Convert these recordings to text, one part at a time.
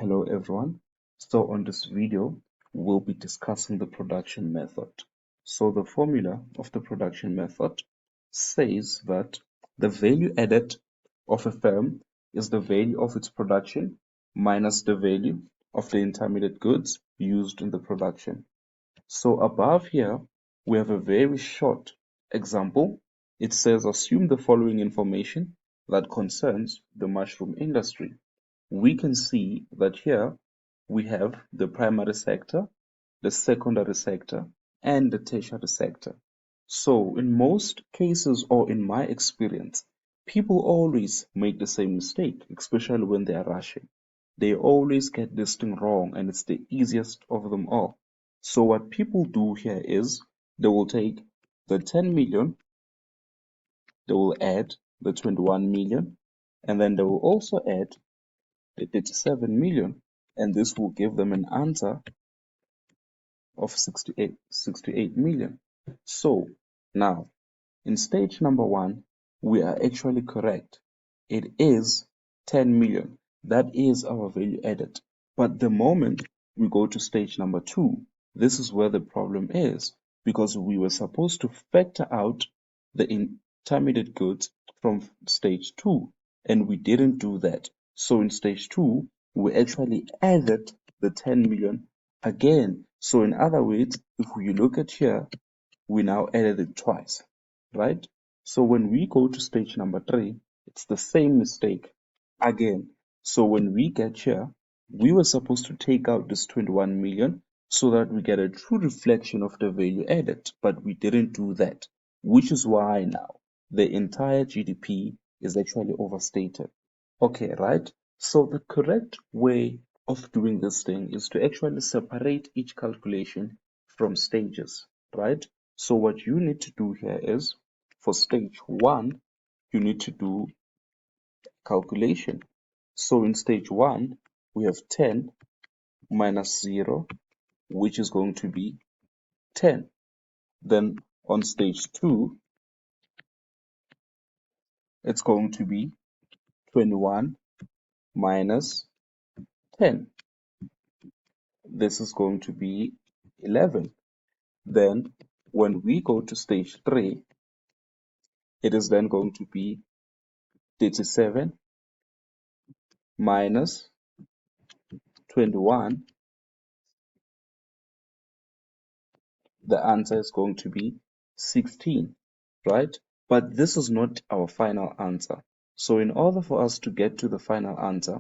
Hello everyone. So on this video, we'll be discussing the production method. So the formula of the production method says that the value added of a firm is the value of its production minus the value of the intermediate goods used in the production. So above here, we have a very short example. It says assume the following information that concerns the mushroom industry. We can see that here we have the primary sector, the secondary sector, and the tertiary sector. So in most cases, or in my experience, people always make the same mistake, especially when they are rushing. They always get this thing wrong, and it's the easiest of them all. So what people do here is they will take the 10 million, they will add the 21 million, and then they will also add the 37 million, and this will give them an answer of 68 million. So now in stage number one, we are actually correct. It is 10 million. That is our value added. But the moment we go to stage number two, this is where the problem is, because we were supposed to factor out the intermediate goods from stage two, and we didn't do that. So in stage two, we actually added the 10 million again. So in other words, if we look at here, we now added it twice, right? So when we go to stage number three, it's the same mistake again. So when we get here, we were supposed to take out this 21 million so that we get a true reflection of the value added, but we didn't do that, which is why now the entire GDP is actually overstated. Okay, right? So the correct way of doing this thing is to actually separate each calculation from stages, right? So what you need to do here is, for stage one, you need to do calculation. So in stage one, we have 10 minus 0, which is going to be 10. Then on stage two, it's going to be 21 minus 10. This is going to be 11. Then when we go to stage three, it is then going to be 37 minus 21. The answer is going to be 16, right? But this is not our final answer. So in order for us to get to the final answer,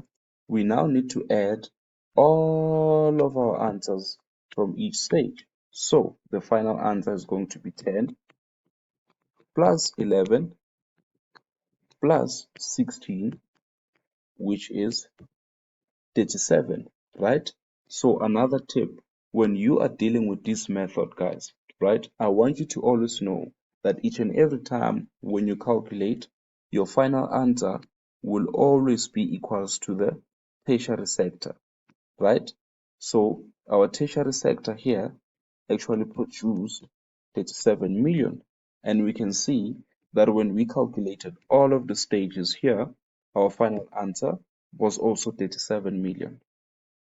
we now need to add all of our answers from each stage. So the final answer is going to be 10 plus 11 plus 16, which is 37, right? So another tip, when you are dealing with this method, guys, right, I want you to always know that each and every time when you calculate, your final answer will always be equals to the tertiary sector, right? So our tertiary sector here actually produced 37 million, and we can see that when we calculated all of the stages here, our final answer was also 37 million.